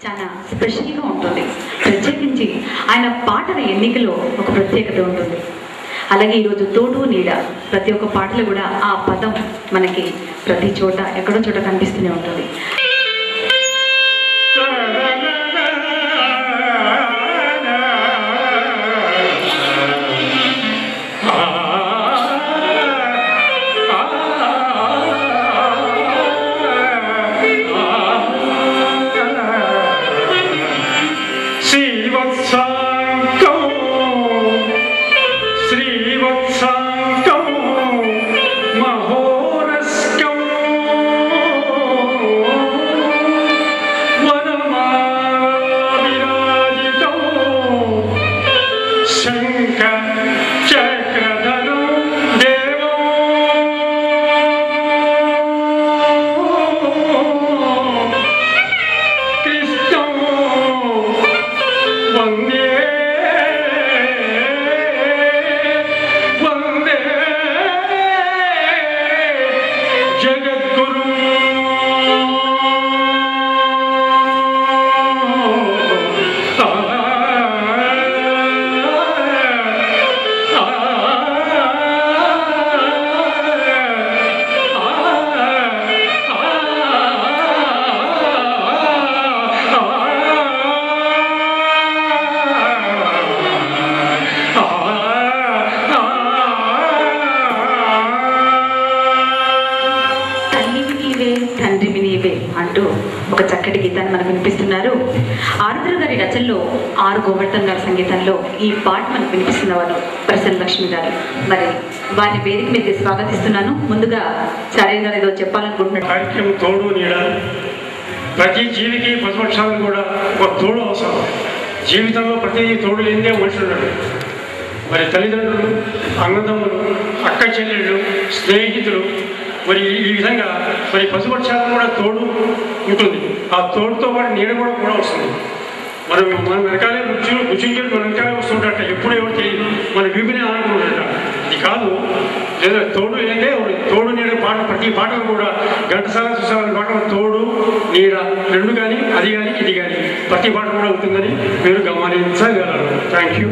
చాలా స్పెషల్గా ఉంటుంది. ప్రత్యేకించి ఆయన పాటల ఎన్నికలో ఒక ప్రత్యేకత ఉంటుంది. అలాగే ఈరోజు తోడు నీడ ప్రతి ఒక్క పాటలో కూడా ఆ పదం మనకి ప్రతి చోట ఎక్కడో చోట కనిపిస్తూనే ఉంటుంది. అంటూ ఒక చక్కటి గీతాన్ని మనకు వినిపిస్తున్నారు. ఆరుద్ర గారి రచనలో, ఆర్ గోవర్ధన్ గారి సంగీతంలో ఈ పాట మనకు వినిపిస్తున్న వారు ప్రసన్న లక్ష్మి గారు. మరి వారి వేదిక మీద స్వాగతిస్తున్నాను. ముందుగా చార్య గారు ఏదో చెప్పాలనుకుంటున్నారు. కార్యక్రమం తోడు నీడ. ప్రతి జీవికి ప్రతిపక్షాలకు కూడా ఒక తోడు అవసరం. జీవితంలో ప్రతి తోడు లేనిదే మనుషులు ఉన్నాడు. మరి తల్లిదండ్రులు, అన్నదమ్ములు, అక్క చెల్లెళ్ళు, స్నేహితులు, మరి ఈ విధంగా మరి పశుపక్షాలకు కూడా తోడు ఉంటుంది. ఆ తోడుతో పాటు నీడ కూడా వస్తుంది. మన వెనకాలే రుచించేది మన వెనకాలే వస్తుంటాట. ఎప్పుడు ఎవరు తెలియదు, మన వీపిని ఆనుకుంటుంట. ఇది కాదు, లేదా తోడు ఏంటంటే తోడు నీడ పాట. ప్రతి పాటలు కూడా ఘంటసాల చూసాలని పాట తోడు నీడ రెండు కానీ, అది కానీ ఇది కానీ ప్రతి పాట కూడా ఉంటుందని మీరు గమనించగలరు. Thank you.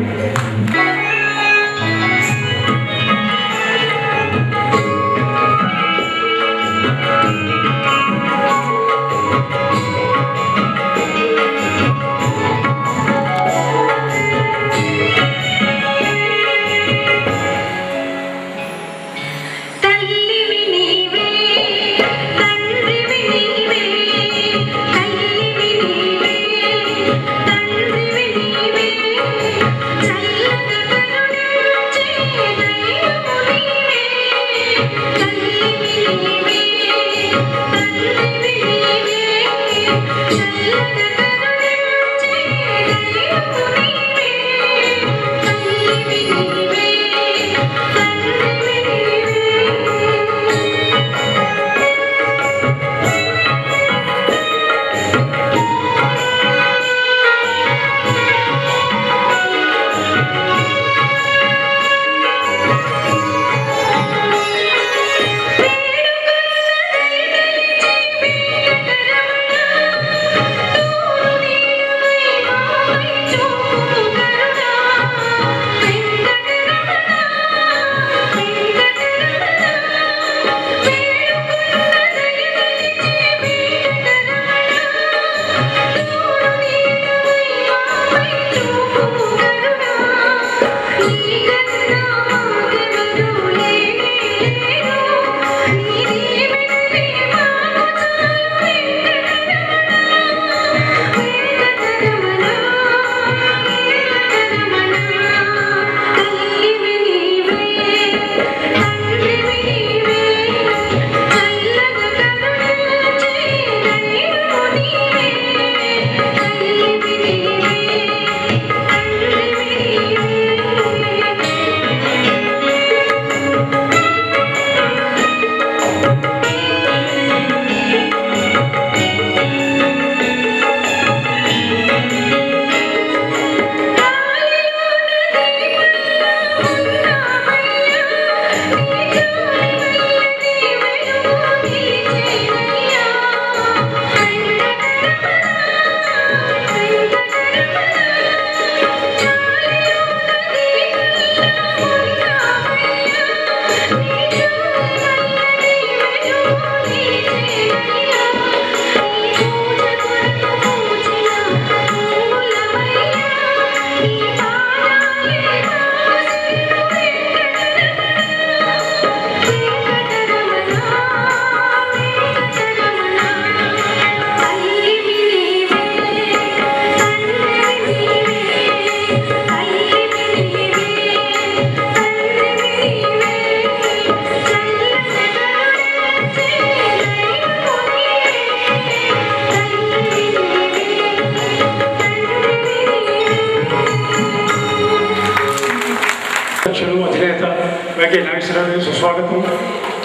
వైకే నాగేశ్వరరావు సుస్వాగతం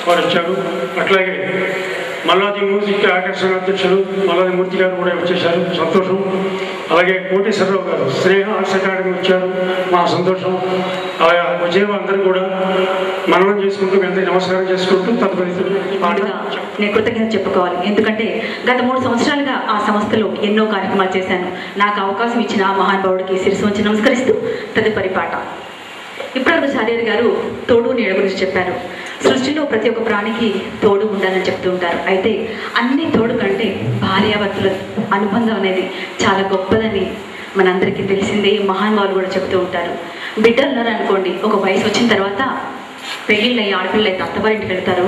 వారు వచ్చారు. అట్లాగే మల్లాది మ్యూజిక్ ఆకర్షణ అధ్యక్షులు మల్లాది మూర్తి గారు కూడా వచ్చేసారు, సంతోషం. అలాగే కోటేశ్వరరావు గారు స్నేహ ఆర్ట్స్ అకాడమీ వచ్చారు, మా సంతోషం. అలాగే వచ్చిన అందరూ కూడా మననం చేసుకుంటూ అందరికీ నమస్కారం చేసుకుంటూ తదుపరి నేను కృతజ్ఞత చెప్పుకోవాలి. ఎందుకంటే గత 3 సంవత్సరాలుగా ఆ సంస్థలో ఎన్నో కార్యక్రమాలు చేశాను. నాకు అవకాశం ఇచ్చిన ఆ మహానుభావుడికి శిరస్సు వంచి నమస్కరిస్తూ తదుపరి పాట. ఇప్పటివరకు చార్యార్ గారు తోడు నీడ గురించి చెప్పారు. సృష్టిలో ప్రతి ఒక్క ప్రాణికి తోడు ఉండాలని చెప్తూ ఉంటారు. అయితే అన్ని తోడు కంటే భార్యాభర్తల అనుబంధం అనేది చాలా గొప్పదని మనందరికీ తెలిసిందే. మహానుభావులు కూడా చెప్తూ ఉంటారు. బిడ్డలు అనుకోండి, ఒక వయసు వచ్చిన తర్వాత పెళ్ళిళ్ళు అయ్యి ఆడపిల్లలు అయితే అత్తవారింటికి వెళ్తారు,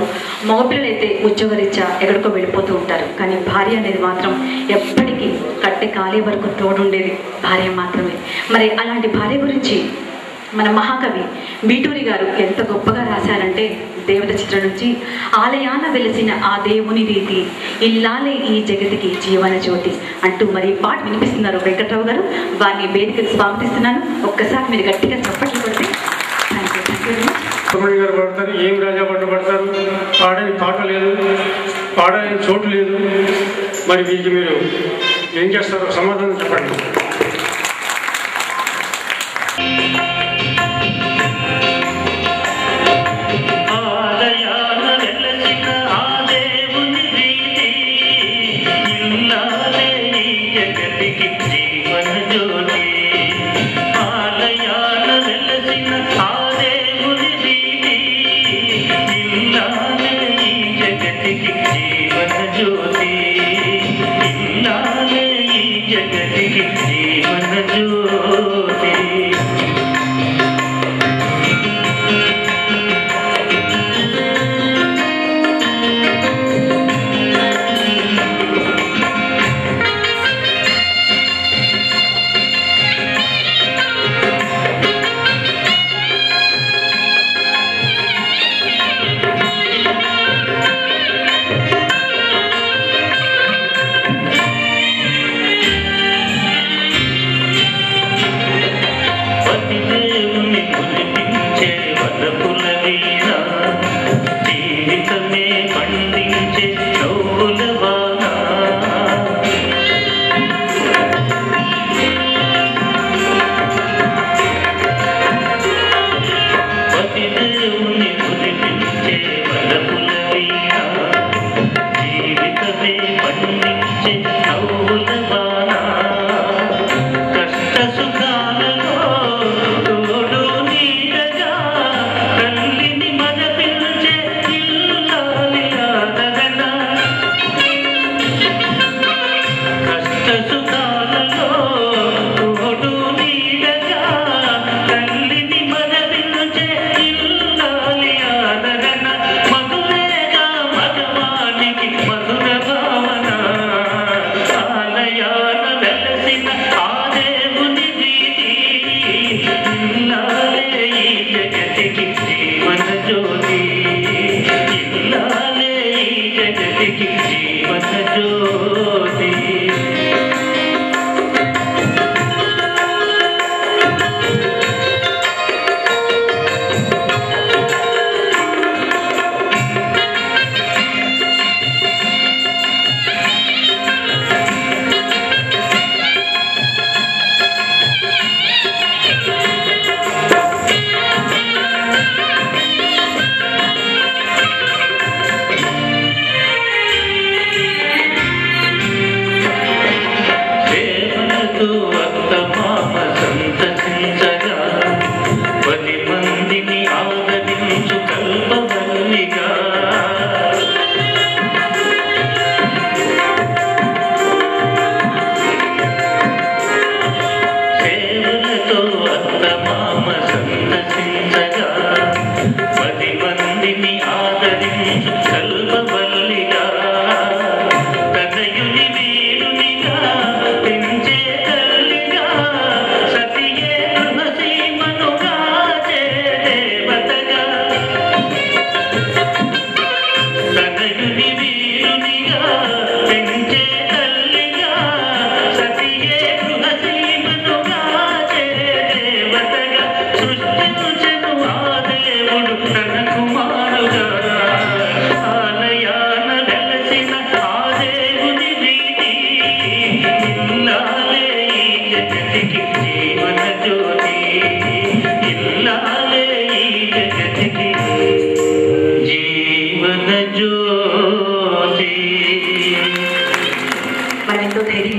మగపిల్లలు అయితే ఉద్యోగరీత్యా ఎక్కడికో వెళ్ళిపోతూ ఉంటారు. కానీ భార్య అనేది మాత్రం ఎప్పటికీ కట్టె కాలే వరకు తోడుండేది భార్య మాత్రమే. మరి అలాంటి భార్య గురించి మన మహాకవి బీటూరి గారు ఎంత గొప్పగా రాశారంటే, దేవత చిత్రం నుంచి ఆలయాన వెలిసిన ఆ దేవుని రీతి ఇల్లాలే ఈ జగతికి జీవన జ్యోతి అంటూ మరి పాట వినిపిస్తున్నారు వెంకట్రావు గారు. వారిని వేదికకు స్వాగతిస్తున్నాను. ఒక్కసారి మీరు గట్టిగా చప్పట్లు కొడితే సుబ్రహ్మణ్య గారు పడతారు, ఏం రాజా పట్టు పడతారు, పాడని పాట లేదు, పాడని చోటు లేదు. మరి వీరికి మీరు ఏం చేస్తారో సమాధానం చెప్పండి.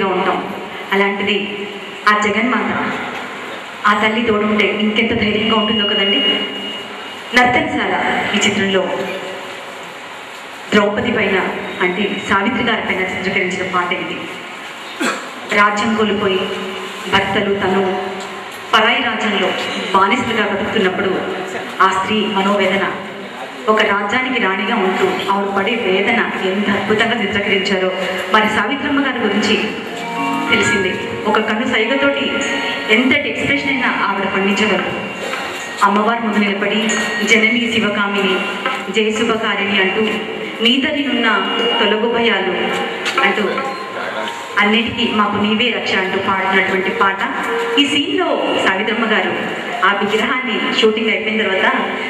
ధైర్యంగా ఉంటాం. అలాంటిది ఆ జగన్మాత, ఆ తల్లి తోడుంటే ఇంకెంత ధైర్యంగా ఉంటుందో కదండి. నర్తనశాల ఈ చిత్రంలో ద్రౌపది పైన అంటే సావిత్రి గారి పైన చిత్రీకరించిన పాట ఇది. రాజ్యం కోల్పోయి భర్తలు తను పరాయి రాజ్యంలో బానిసలుగా బతుకుతున్నప్పుడు ఆ స్త్రీ మనోవేదన, ఒక రాజ్యానికి రాణిగా ఉంటూ ఆవిడ పడే వేదన ఎంత అద్భుతంగా చిత్రీకరించారో. మరి సావిత్రమ్మ గారి గురించి తెలిసిందే, ఒక కన్ను సైగతోటి ఎంతటి ఎక్స్ప్రెషన్ అయినా ఆవిడ పండించగలరు. అమ్మవారి ముందు నిలబడి జనని శివకామిని జయ శుభకారిణి అంటూ నీతరినున్న తొలగు భయాలు అంటూ అన్నిటికీ మాకు నీవే రక్ష అంటూ పాడుతున్నటువంటి పాట. ఈ సీన్లో సావిత్రమ్మ గారు ఆ విగ్రహాన్ని షూటింగ్ అయిపోయిన తర్వాత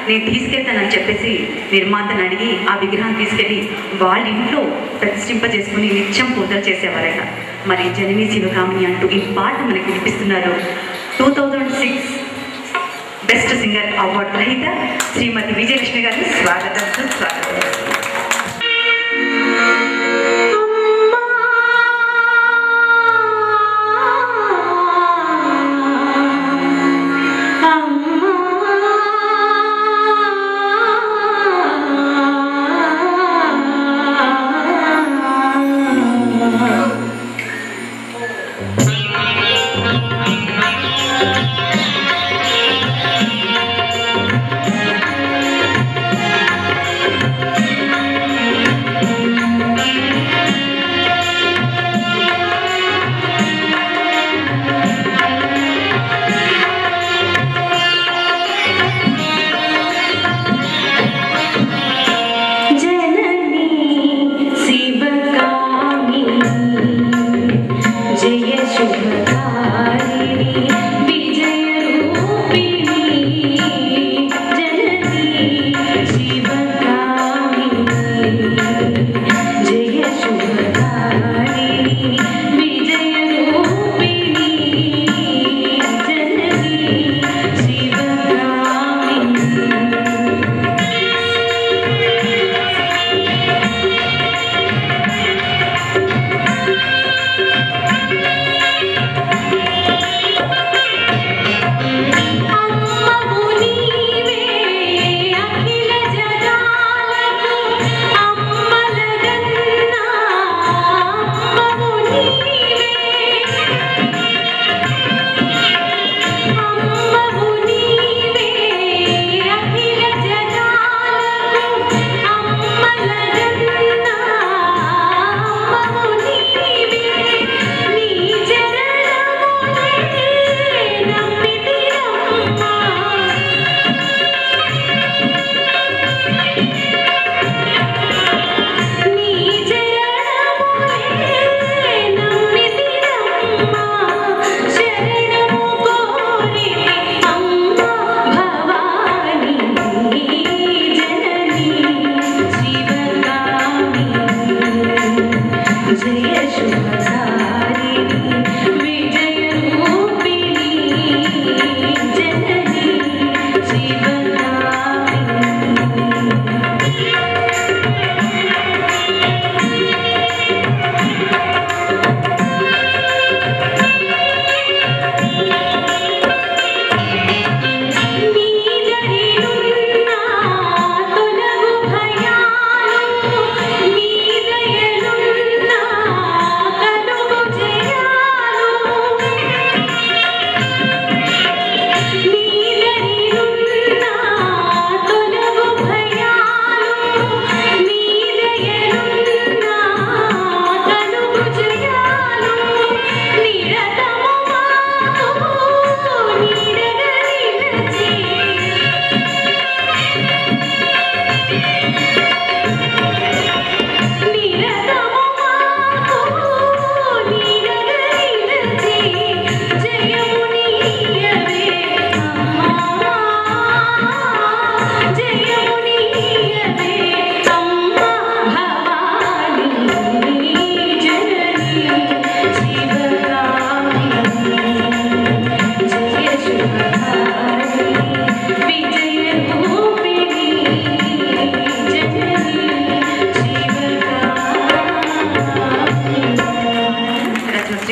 నేను తీసుకెళ్తానని చెప్పేసి నిర్మాతను అడిగి ఆ విగ్రహాన్ని తీసుకెళ్ళి వాళ్ళ ఇంట్లో ప్రతిష్ఠింపజేసుకుని నిత్యం పూజలు చేసేవారట. మరి జనని శివకామిని అంటూ ఈ పాట మనకి వినిపిస్తున్నారు. 2006 బెస్ట్ సింగర్ అవార్డు గ్రహీత శ్రీమతి విజయలక్ష్మి గారిని స్వాగతం. जय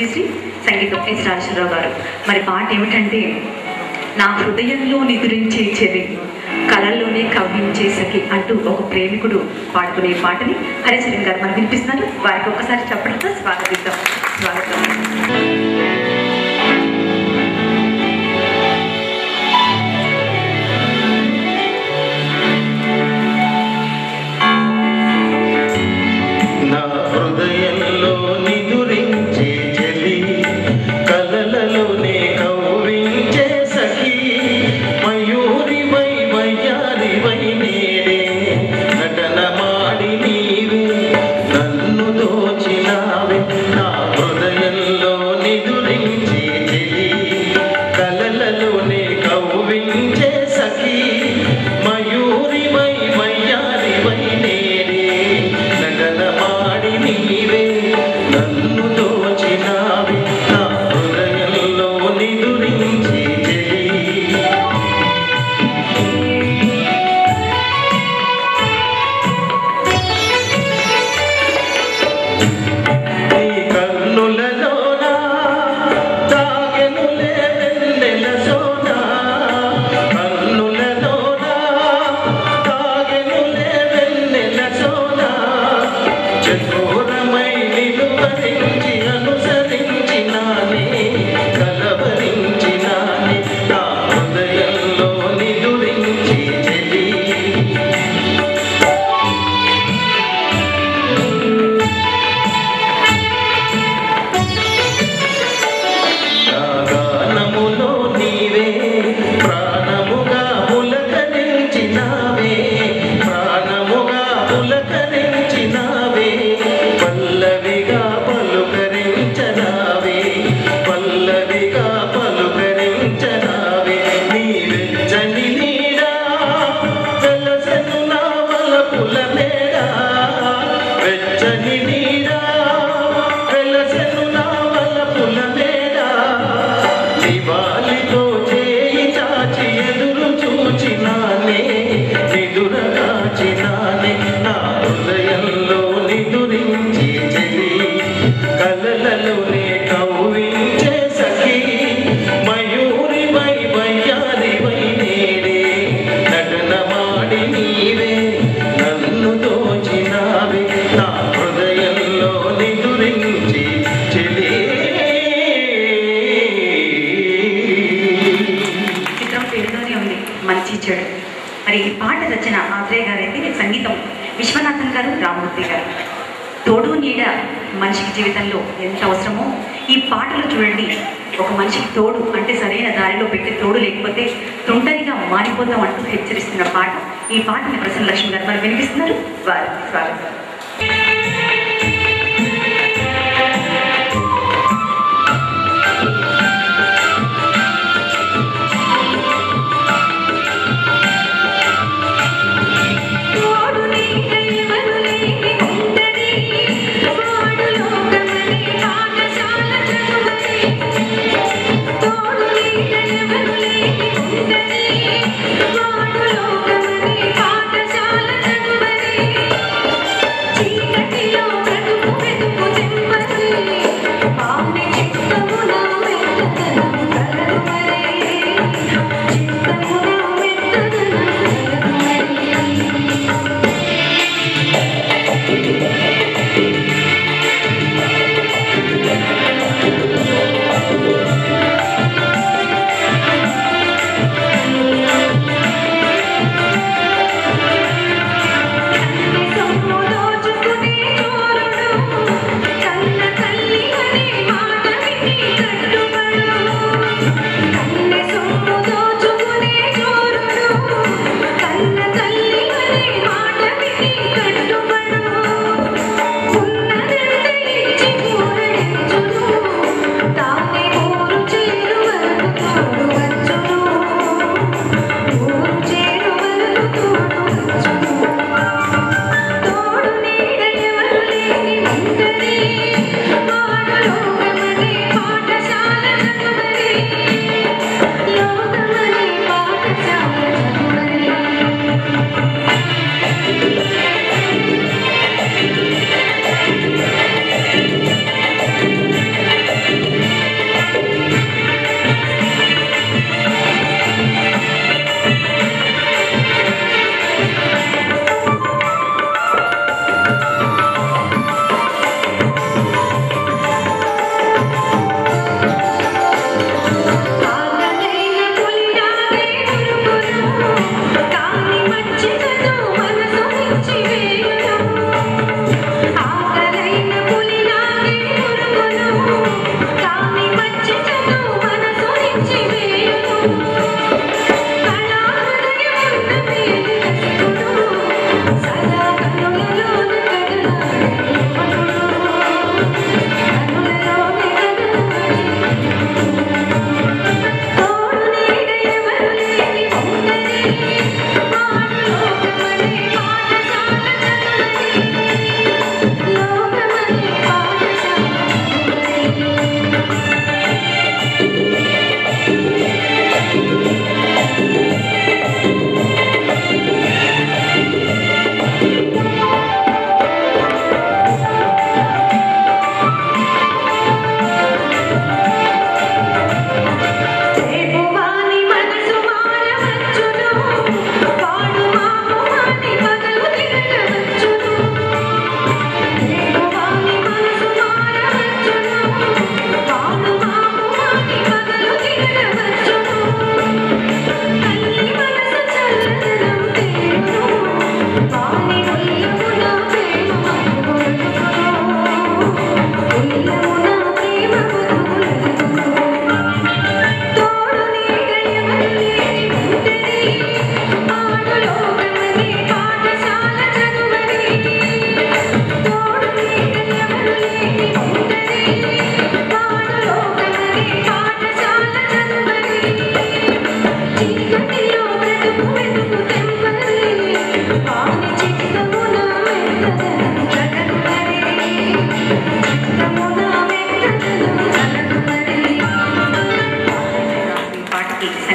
శ్రీశ్రీ, సంగీతం ఎస్ రాజేశ్వరరావు గారు. మరి పాట ఏమిటంటే, నా హృదయంలో నిదురించే చెలి, కళల్లోనే కవ్వించే సఖి అంటూ ఒక ప్రేమికుడు పాడుకునే పాటని హరిచరణ్ గారు మనకు వినిపిస్తున్నారు. వారికి ఒక్కసారి చెప్పడంతో స్వాగతిద్దాం. స్వాగతం. మరి ఈ పాట రచన ఆత్రేయ గారు అయితే, సంగీతం విశ్వనాథన్ గారు, రామమూర్తి గారు. తోడు నీడ మనిషికి జీవితంలో ఎంత అవసరమో ఈ పాటలు చూడండి. ఒక మనిషికి తోడు అంటే సరైన దారిలో పెట్టే తోడు లేకపోతే తొంటరిగా మారిపోతాం అంటూ హెచ్చరిస్తున్న పాట. ఈ పాటని ప్రసన్న లక్ష్మి గారు మనకు వినిపిస్తున్నారు. వారికి స్వాగతం. పాఠశాల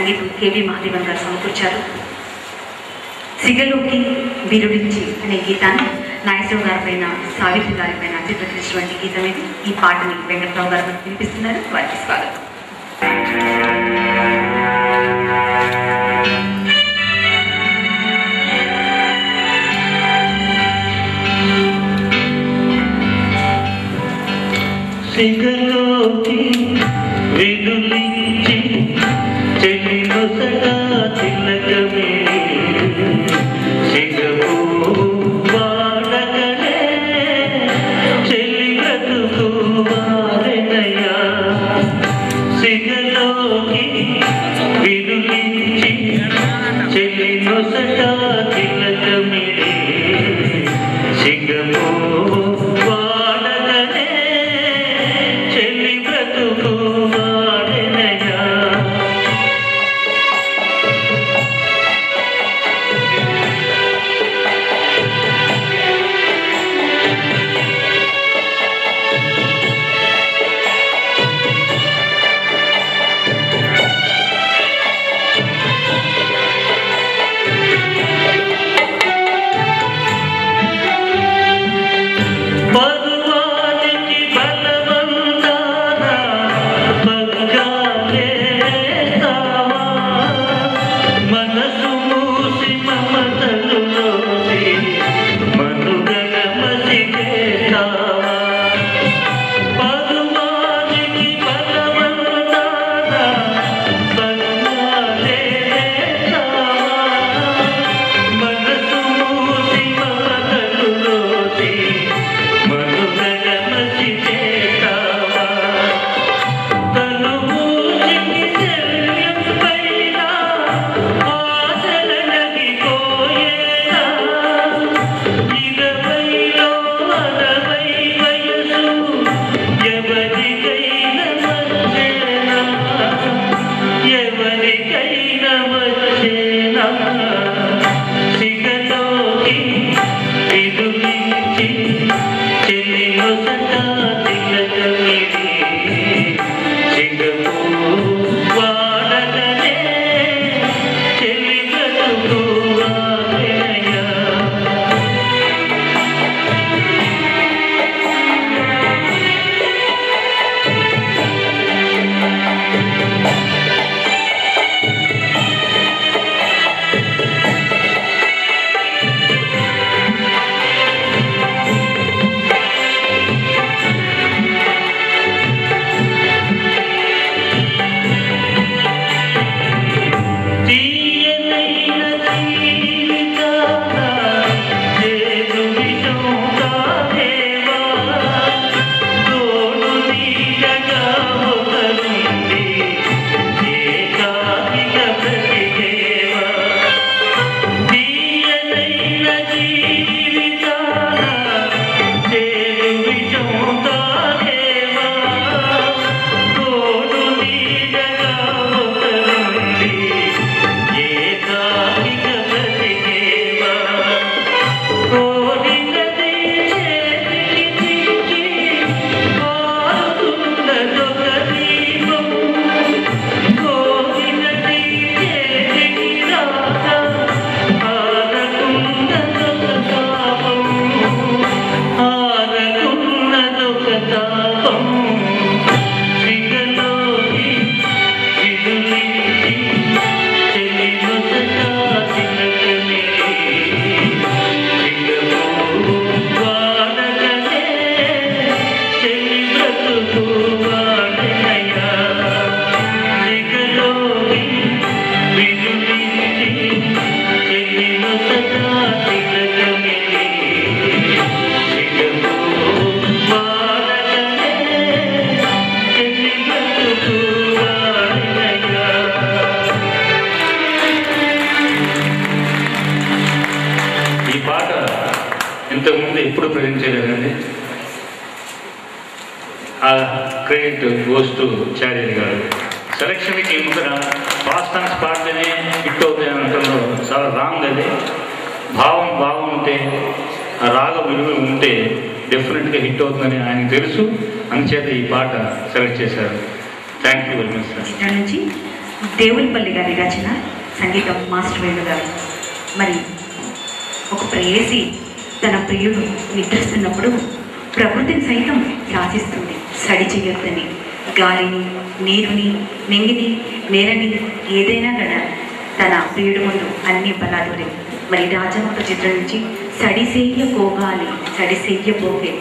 సంగీతం కేవి మహాదేవన్ గారు సమకూర్చారు. సిగలోకి విరుడించి అనే గీతాన్ని నాగేశ్వరరావు గారి పైన, సావిత్రి గారి పైన చిత్రీకరించినటువంటి గీతం ఇది. ఈ పాటని వెంకట్రావు గారు మనకు వినిపిస్తున్నారు. వారికి స్వాగతం. సిగలోకి విరులించి చెలినొసగా తిలకమే సిగము వాడగనే చెలి బ్రతుకు వారెనయ్యా. సిగలోకి విరులించి చెలినొసగా తిలకమే సిగము ఇంతకుముందు ఎప్పుడు ప్రజెంట్ చేయలేదండి. ఆ క్రెడిట్ గోస్ టు చార్జీ గారు. సెలక్షన్కి ముందర ఫాస్ట్ అండ్ స్పాట్లోనే హిట్ అవుతాయి అనడంలో చాలా రాంగ్. అది భావం బాగుంటే, ఆ రాగ విలువ ఉంటే డెఫినెట్గా హిట్ అవుతుందని ఆయనకు తెలుసు. అందుచేత ఈ పాట సెలెక్ట్ చేశారు. Thank you very much sir. Devulapalli గారి రచన, సంగీతం మాస్టర్ వేణు గారు. మరి ఒక ప్రేయసి తన ప్రియుడు నిద్రిస్తున్నప్పుడు ప్రకృతిని సైతం శాసిస్తుంది. సడి చేయొద్దని, గాలిని, నీరుని, నింగిని, నేలని, ఏదైనా గడ తన ప్రియుడు ముందు అన్ని బలాదురే. మరి రాజమౌళి చిత్రం నుంచి సడిసేయ పోగాలి సడిసేయ పోగే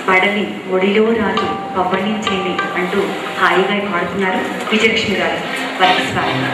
పడలి ఒడిలో రాజు పవ్వణించేది అంటూ హాయిగా పాడుతున్నారు విజయలక్ష్మి గారు. వారికి స్వాగతం.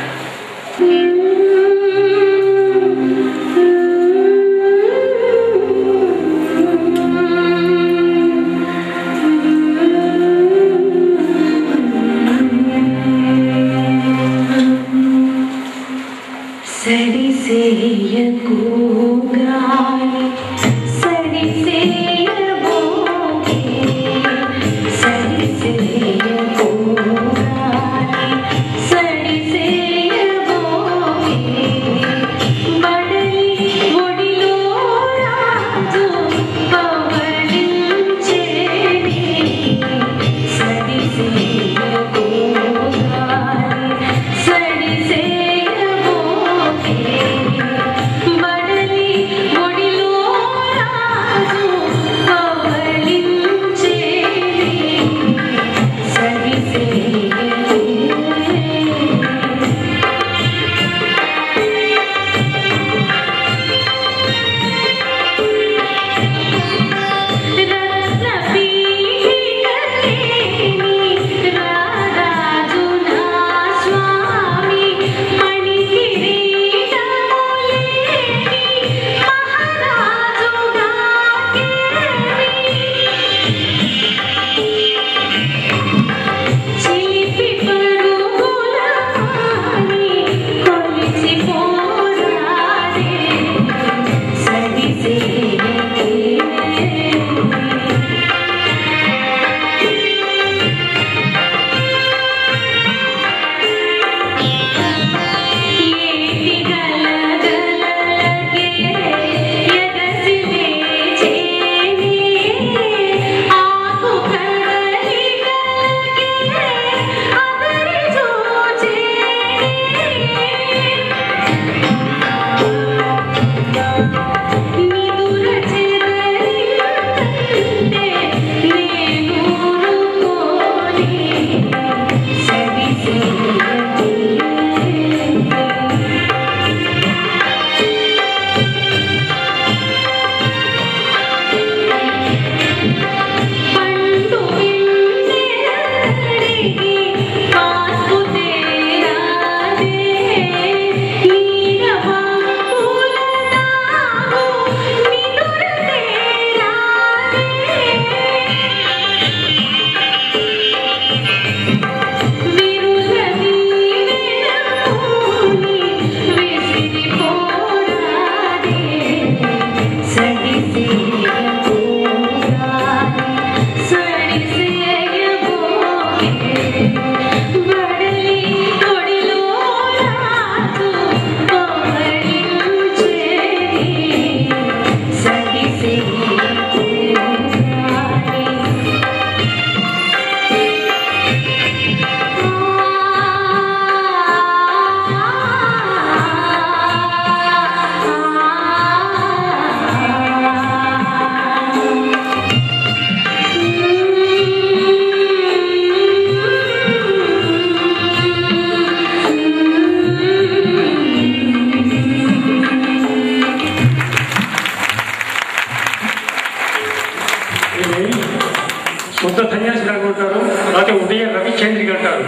శుద్ధ సన్యాసిలాగా ఉంటారు, లేకపోతే ఉదయ రవిచంద్రిక అంటారు.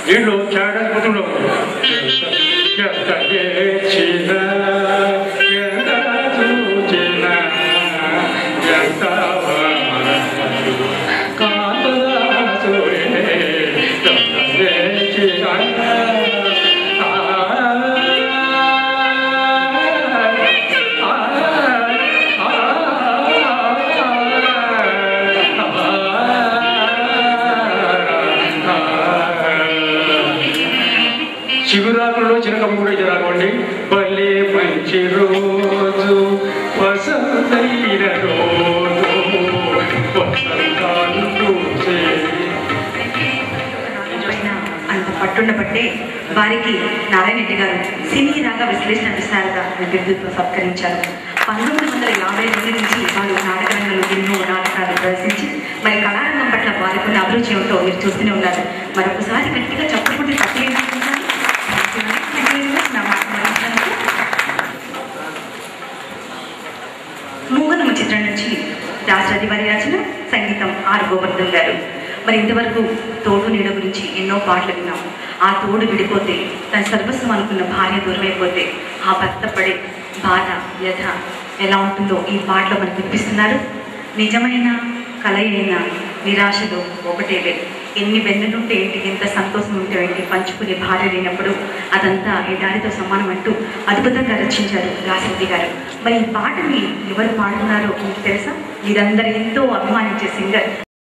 దీంట్లో త్యాగస్పతుడు చిగురాకుల్లో చిరకం కూడా జరగండి. భలే మంచి రోజు వసంతైన రోజు వసంతాలు అంత పట్టుండబట్టే వారికి నారాయణ రెడ్డి గారు సినీ రాగ విశ్లేషణ విశారద బిరుదుతో సత్కరించారు. 1952 నుంచి వారు నాటకరంగంలో ఎన్నో నాటకాలు ప్రదర్శించి మరి కళారంగం పట్ల వారికి అభిరుచి ఏమిటో మీరు చూస్తూనే ఉన్నారు. మరొకసారి గట్టిగా చప్పుకుంటే తప్పేంటున్నాను. మూగనమ్మ చిత్రం నుంచి దాశరథి వారి రచన, సంగీతం ఆర్ గోవర్ధన్ గారు. మరి ఇంతవరకు తోడు నీడ గురించి ఎన్నో పాటలు విన్నాం. ఆ తోడు విడిపోతే, తన సర్వస్వం అనుకున్న భార్య దూరం అయిపోతే ఆ భర్త పడే బాధ వ్యధ ఎలా ఉంటుందో ఈ పాటలో మనకు వినిపిస్తున్నారు. నిజమైన కలయైన నిరాశలో ఒకటేలే, ఎన్ని వెన్నులుంటే ఏంటి, ఎంత సంతోషం ఉంటే ఏంటి, పంచుకునే భార్య లేనప్పుడు అదంతా ఈ దారితో సమానం అంటూ అద్భుతంగా రచించారు దాశరథి గారు. మరి ఈ పాటని ఎవరు పాడుతున్నారో మీకు తెలుసా? మీరందరూ ఎంతో అభిమానించే సింగర్